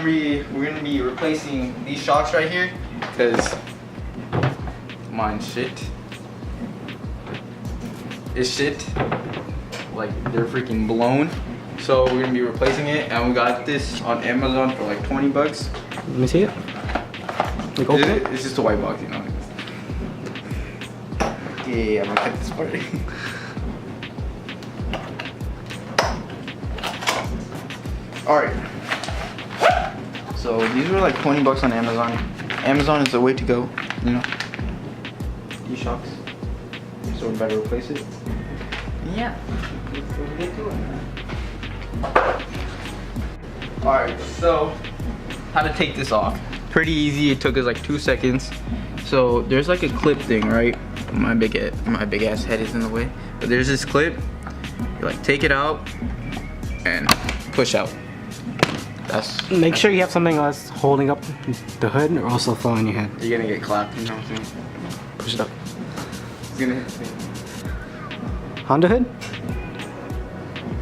we're gonna be replacing these shocks right here because mine's shit. It's shit. Like they're freaking blown. So we're gonna be replacing it, and we got this on Amazon for like 20 bucks. Let me see it. Like open it? It's just a white box, you know. Yeah, I'm gonna cut this part. Alright. So these were like 20 bucks on Amazon. Amazon is the way to go, you know. These shocks. So we better replace it. Yeah. Let's get to it. Alright, so how to take this off. Pretty easy, it took us like 2 seconds. So there's like a clip thing, right? My big ass head is in the way. But there's this clip. You like take it out and push out. That's Make sure you have something else holding up the hood or else it'll fall on your head. You're gonna get clapped, you know what I'm saying? Push it up. It's gonna hit me. Honda hood?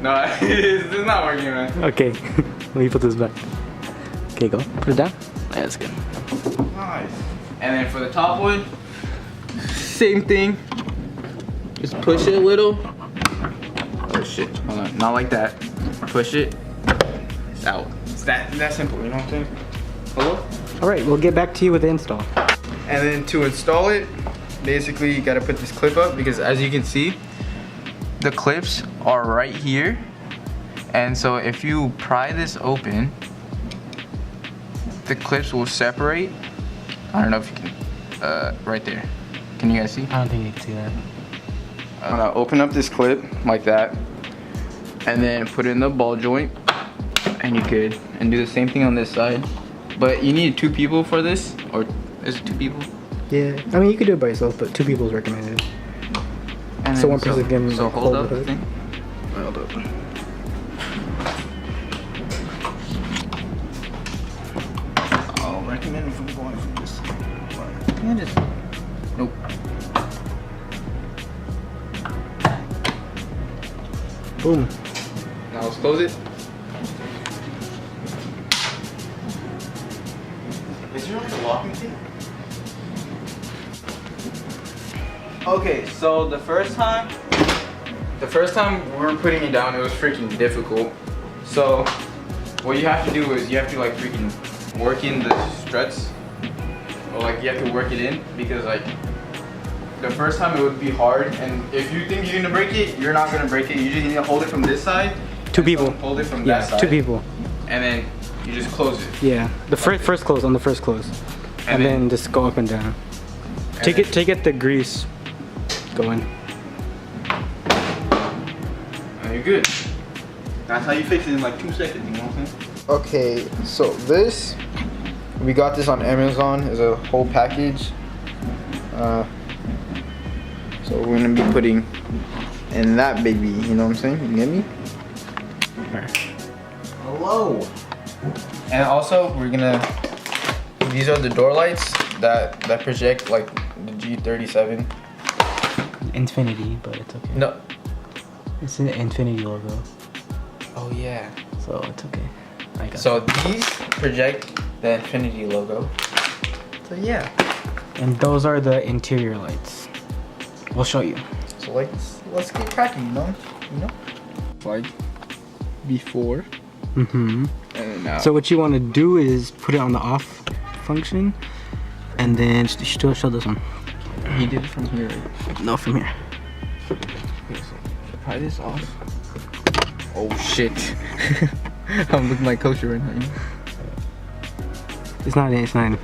No, it's not working, man. Okay, let me put this back. Okay, go. Put it down. Yeah, that's good. Nice. And then for the top one, same thing. Just push it a little. Oh shit, hold on. Not like that. Push it. It's out. It's that simple, you know what I'm saying? Hello? Alright, we'll get back to you with the install. And then to install it, basically you gotta put this clip up because as you can see, the clips are right here. And so if you pry this open, the clips will separate. I don't know if you can, right there. Can you guys see? I don't think you can see that. I'm gonna open up this clip like that and then put it in the ball joint, and you could do the same thing on this side. But you need 2 people for this, or is it 2 people? Yeah, I mean you could do it by yourself, but 2 people is recommended. And so one person can so hold up the the hood. thing. Hold up. I'll recommend from going from this side. Yeah, just nope. Boom. Now let's close it. Is there like a locking thing? Okay, so the first time we were putting it down, it was freaking difficult. So what you have to do is you have to like freaking work in the struts, or like you have to work it in, because like the first time it would be hard, and if you think you're gonna break it, you're not gonna break it. You just need to hold it from this side. 2 people. Hold it from Yeah, that side. 2 people. And then you just close it. Yeah, the first close on the first close, and then just go up and down. Take it the grease going. And you're good. That's how you fix it in like 2 seconds. You know what I'm saying? Okay, so this we got this on Amazon as a whole package. So we're gonna be putting in that baby. You know what I'm saying? You get me? Hello. And also we're gonna. These are the door lights that project like the G37. Infinity, but it's okay. No. It's an Infinity logo, Oh yeah. so it's okay. I got So these project the Infinity logo. So yeah. it. And those are the interior lights. We'll show you. So like, let's get cracking, you know? Like before. Mm-hmm. And now. So what you want to do is put it on the off function, and then still show this one. He did it from here. Right? No, from here. Okay, so pry this off. Oh shit. I'm looking like kosher right now. You know? It's not in. It's not in.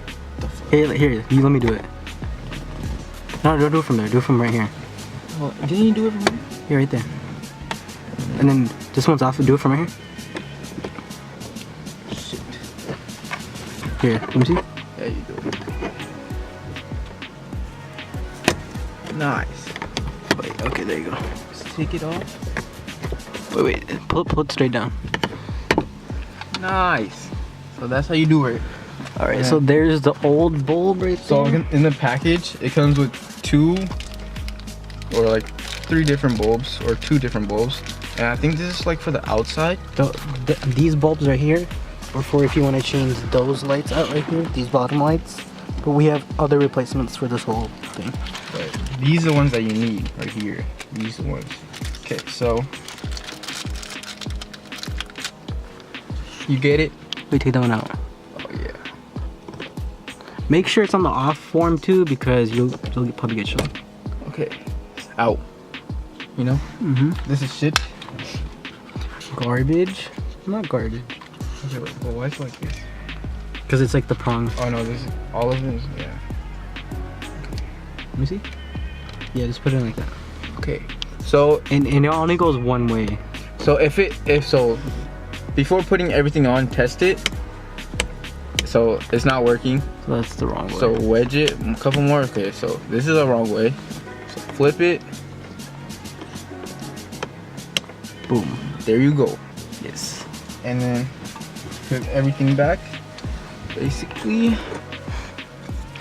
Here. You let me do it. No, don't do it from there. Do it from right here. Well, didn't you do it from here? Here, right there. And then this one's off. Do it from right here. Shit. Here, let me see. Yeah, you do it. Nice. Wait, okay, there you go. Let's take it off. Wait, pull it straight down. Nice. So that's how you do it. All right, so there's the old bulb right So there. in the package, it comes with 2 or like 3 different bulbs, or 2 different bulbs. And I think this is like for the outside. These bulbs right here or for if you want to change those lights out right here, these bottom lights. But we have other replacements for this whole thing. Right. These are the ones that you need right here. These are the ones. Okay, so you get it? We take that one out. Oh yeah. Make sure it's on the off form too, because you'll probably get shot. Okay, it's out. You know? This is shit. Garbage? Not garbage. Okay, wait, well, why is it like this? Because it's like the prongs. Oh no, this is all of this. Yeah. Let me see. Yeah, just put it in like that. Okay. So And it only goes one way. so before putting everything on, test it. So it's not working. So that's the wrong way. So wedge it a couple more. Okay, so this is the wrong way. So flip it. Boom. There you go. Yes. And then put everything back. Basically,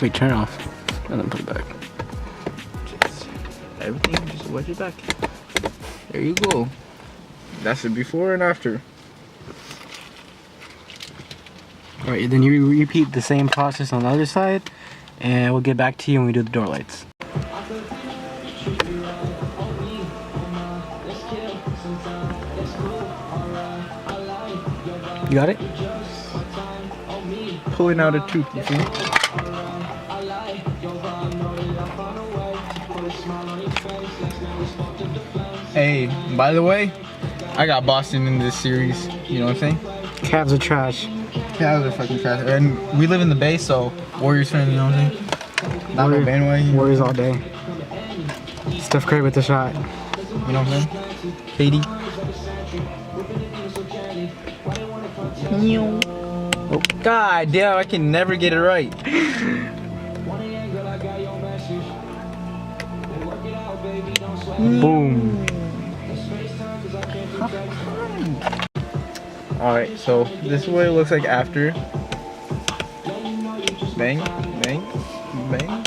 Wait, turn it off. And then put it back. just everything, just wedge it back. There you go. That's the before and after. Alright, then you repeat the same process on the other side, and we'll get back to you when we do the door lights. You got it? Pulling out a tooth, you see? Hey, by the way, I got Boston in this series. You know what I'm saying? Cavs are trash. Cavs are fucking trash. And we live in the Bay, so Warriors fan, you know what I'm saying? Not no bandwagon. Warriors all day. Steph Curry with the shot. You know what I'm saying? Katie. Oh, God damn, I can never get it right. Boom. Alright, so this is what it looks like after. Bang, bang, bang.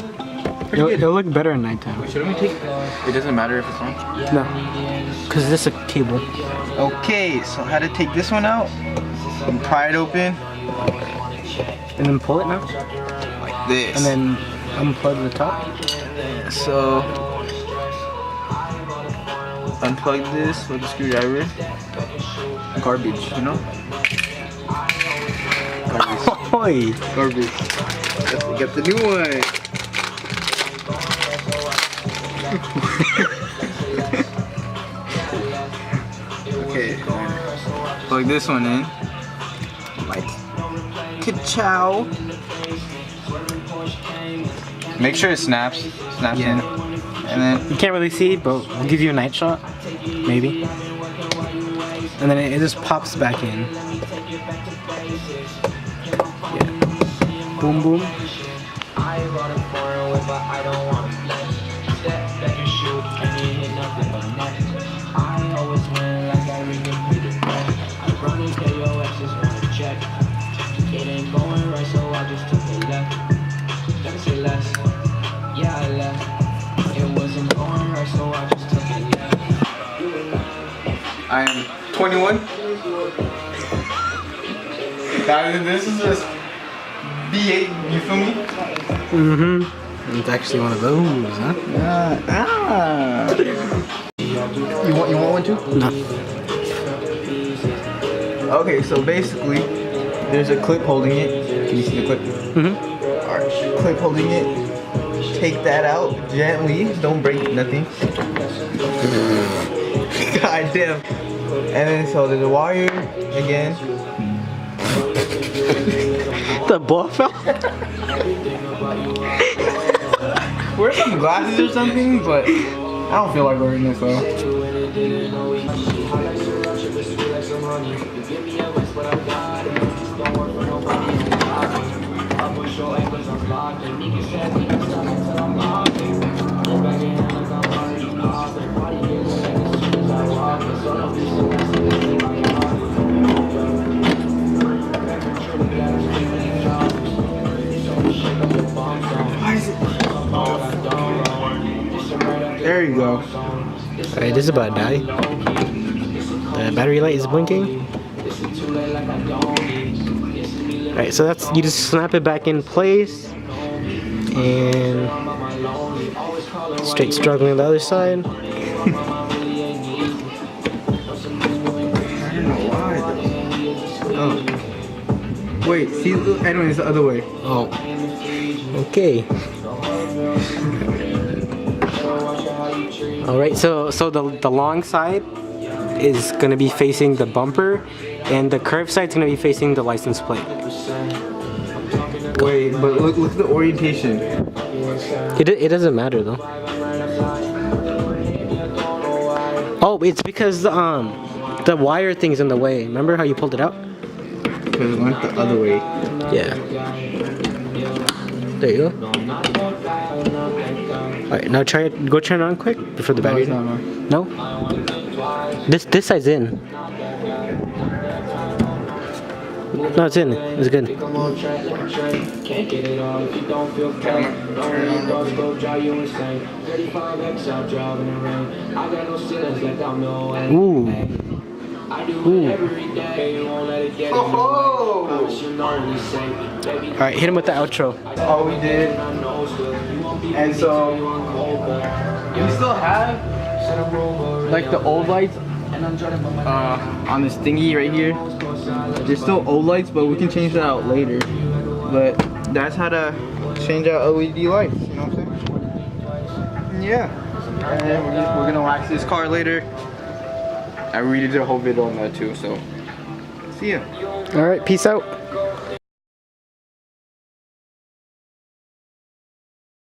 It'll look better at nighttime. Shouldn't we take it doesn't matter if it's on? No. Because this is a cable. Okay, so how to take this one out and pry it open And then pull it now. like this. And then unplug the top. So unplug this with a screwdriver. Garbage, you know? Garbage. Oi. Garbage. Let's get the new one. Okay, plug this one in. Like, ka-chow. Make sure it snaps in. And then You can't really see, but we'll give you a night shot. Maybe. And then it just pops back in. Yeah. Boom, boom. I am 21. This is just B8, you feel me? Mm-hmm. It's actually one of those, huh? You want one too? No. Okay, so basically, there's a clip holding it. Can you see the clip? Mm-hmm. Alright, clip holding it. Take that out gently. Don't break nothing. God damn. And then so there's a wire again. The ball fell? Wear some glasses or something, but I don't feel like wearing this though. There you go. Alright, this is about to die. The battery light is blinking. Alright, so that's, you just snap it back in place. And straight struggling on the other side. I don't know why though. Oh. Wait, see, anyway, it's the other way. Oh. Okay. Alright, so the long side is gonna be facing the bumper, and the curved side's gonna be facing the license plate. Wait, but look at the orientation. It doesn't matter though. Oh, it's because the wire thing's in the way. Remember how you pulled it out? Because it went the other way. Yeah. There you go. Alright, now go turn it on quick before the battery. No? This side's in. No, it's in. It's good. Ooh. Alright, hit him with the outro. That's all we did. And so we still have like the old lights on this thingy right here. There's still old lights, but we can change that out later. But that's how to change out LED lights, you know what I'm saying? Yeah. And we're gonna wax this car later. I redid a whole video on that too, so see ya. Alright, peace out.